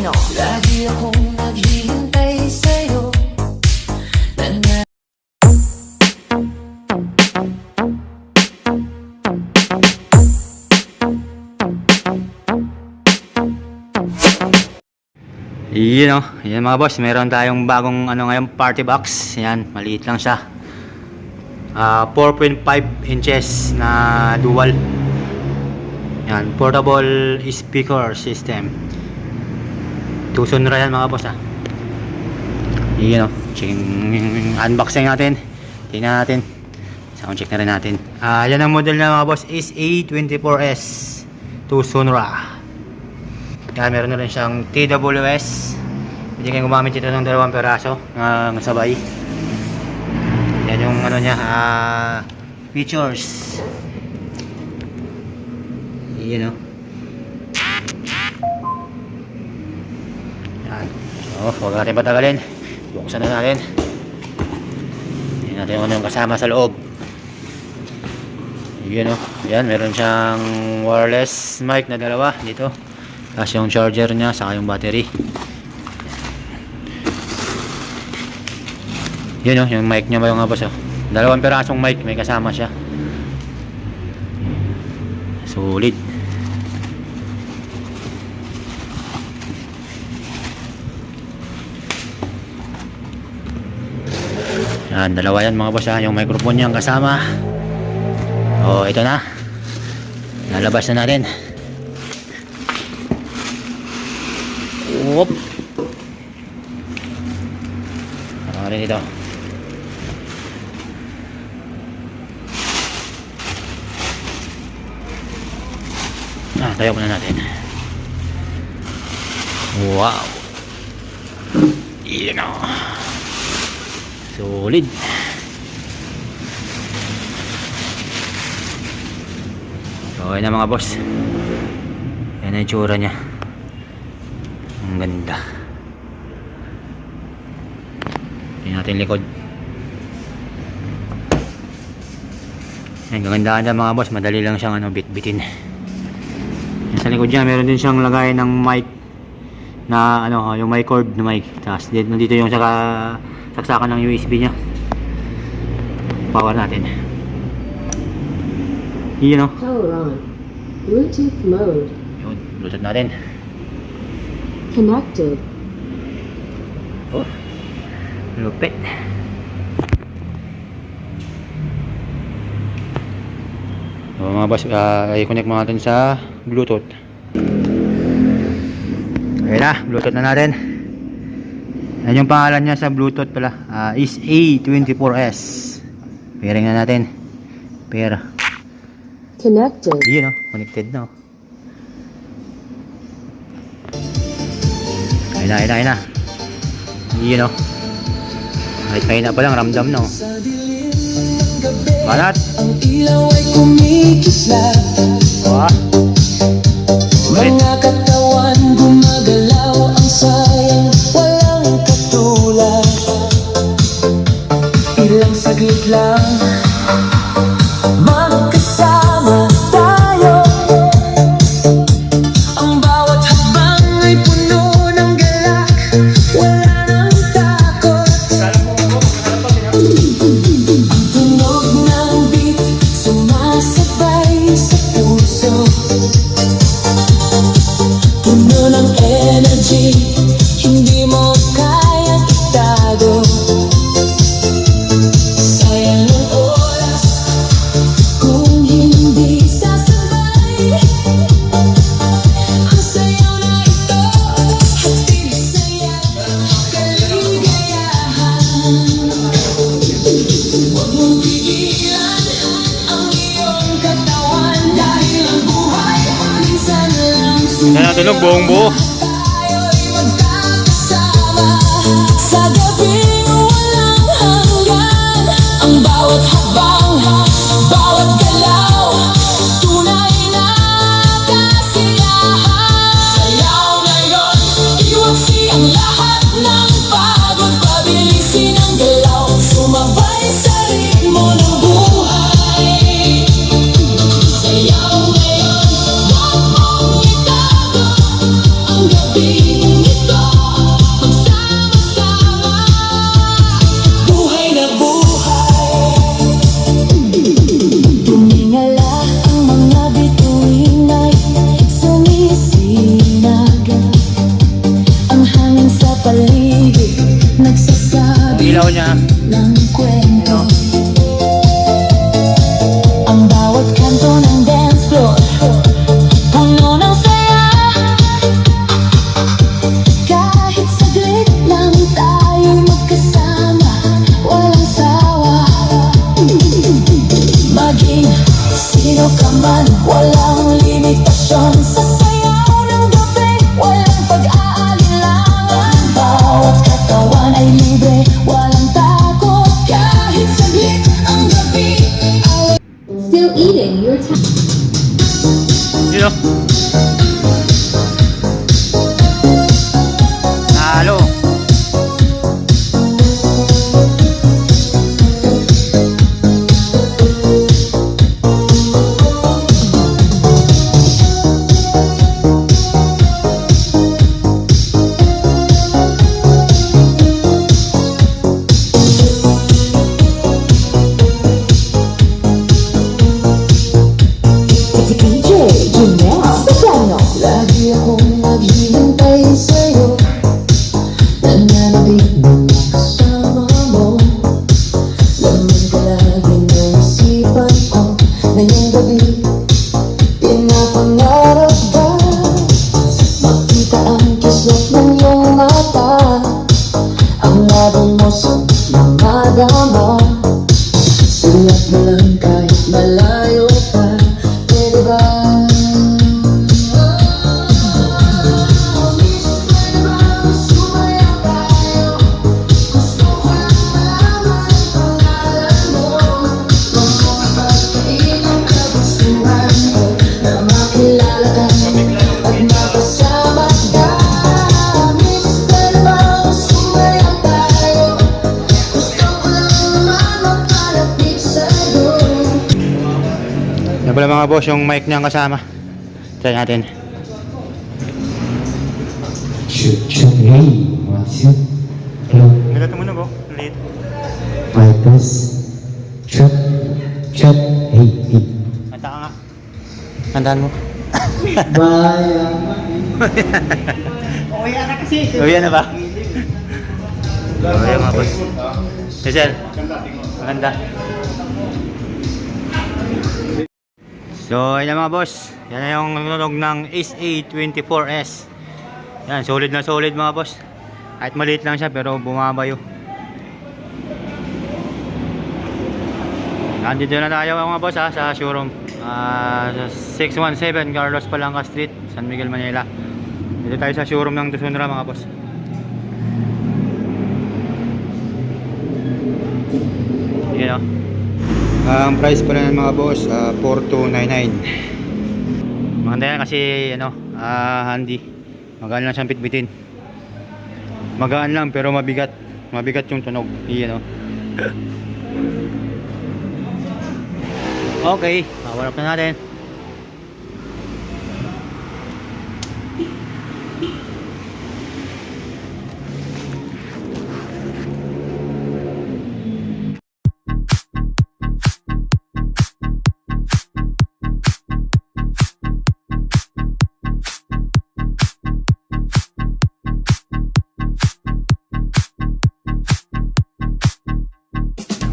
Channel. Lagi akong naghihintay sa'yo. Yun o, yan mga boss, meron tayong bagong ngayon, party box. Yan, maliit lang siya. 4.5 inches na dual. Yan, portable speaker system. Tuson yan mga boss ha. Yun o, unboxing natin. Tingnan natin. Sound check na rin natin. Yan ang model na mga boss is A24S Tucson. Yan, meron na rin siyang TWS. Pwede kayong gumamit ito ng 2 peraso ng sabay. Yan yung niya, features. Yan o. Yan. So, huwag natin patagalin. Buksan na natin. Yan natin yung kasama sa loob. Yan o. Yan, meron siyang wireless mic na 2 dito. Tapos yung charger niya, saka yung battery. Yun o, yung mic niya ba yung boss o. 2 perasong mic, may kasama siya. Solid. Yan, 2 yan mga boss ha. Yung microphone niya ang kasama. O, ito na. Lalabas na natin. Whoop. Ano rin ito? Tayo muna natin. Wow. Yan o. Solid. Okay na mga boss. Yan ang itsura niya. Ang ganda. Tingnan natin likod. Yan, gagandaan na mga boss. Madali lang siyang bit-bitin. Yan, sa likod niya meron din siyang lagay ng mic na yung mic cord na mic. Tapos dito yung saksakan ng USB niya. Power natin. Yun o. Power on. Bluetooth mode. Yun, Bluetooth natin. Connected. Oh, lupit. So mga boss, i-connect mo natin sa Bluetooth. Okay na, Bluetooth na natin. Yan yung pangalan niya sa Bluetooth pala, is A24S. Pairing na natin. Pair. Connected. Yun o, connected na o. Ayun na. Yun o. Kahit na pa lang, ramdam na o. Banat. Ang ilaw ay kumikislap. Mga katawan gumagalaw. Ang sayang walang katulad. Ilang saglit lang magkasama tayo. Ang bawat habang ay puno ng galak. Wala nang takot. Ang tunog ng beat sumasabay sa puso. Puno ng energy, hindi mo kayang itago. Sayang ang oras kung hindi sasabay. Ang sayaw na ito, hatid saya, kaligayahan. Huwag mong pigilan ang iyong katawan. Dahil ang buhay minsan lang Yan natunog buong buo. tayo'y magkakasama sa gabing walang hanggan. Ang bawat habang, bawat galaw, tunay na kasiyahan. Sayaw ngayon, iwaksi ang lahat ng pagod. Pabilisin ang galaw, sumabay sa ritmo ng buhay. Sayaw ngayon, wag mong itago ang gabing ito. Ayun oh. Nalo. It's DJ Janelle Sedano. Lagi akong naghihintay sa'yo, nananabik na makasama mo. Laman ka lagi ng isipan ko, ngayong gabi pinapangarap ka. Makita ang kislap ng iyong mata, ang labo mo sa mga dama. Siyak mo lang kahit malayo ka, pwede ba? Yan pala mga boss, yung mic niyang kasama. Try natin. Hey, what's it? Hello, Nila tumunog oh. Late. my test. Check, check. Hey, hey. Kanta ka nga. Kantaan mo. Bye. Uwi na ba? Uwi mga boss. Hazel. Maganda. So, yan mga boss. Yan na yung tunog ng Ace A24S. Yan, solid na solid mga boss. Kahit maliit lang siya pero bumabayo. Nandito na tayo mga boss ha, sa showroom. Sa 617 Carlos Palanca Street, San Miguel, Manila. Dito tayo sa showroom ng Tusunra mga boss. Yan o. Ang price pa rin mga boss, 4299. Maganda yan kasi ano, handy. Magaan lang siyang bitbitin. Magaan lang pero mabigat. Mabigat yung tunog. Iyan o. Okay, power up na natin.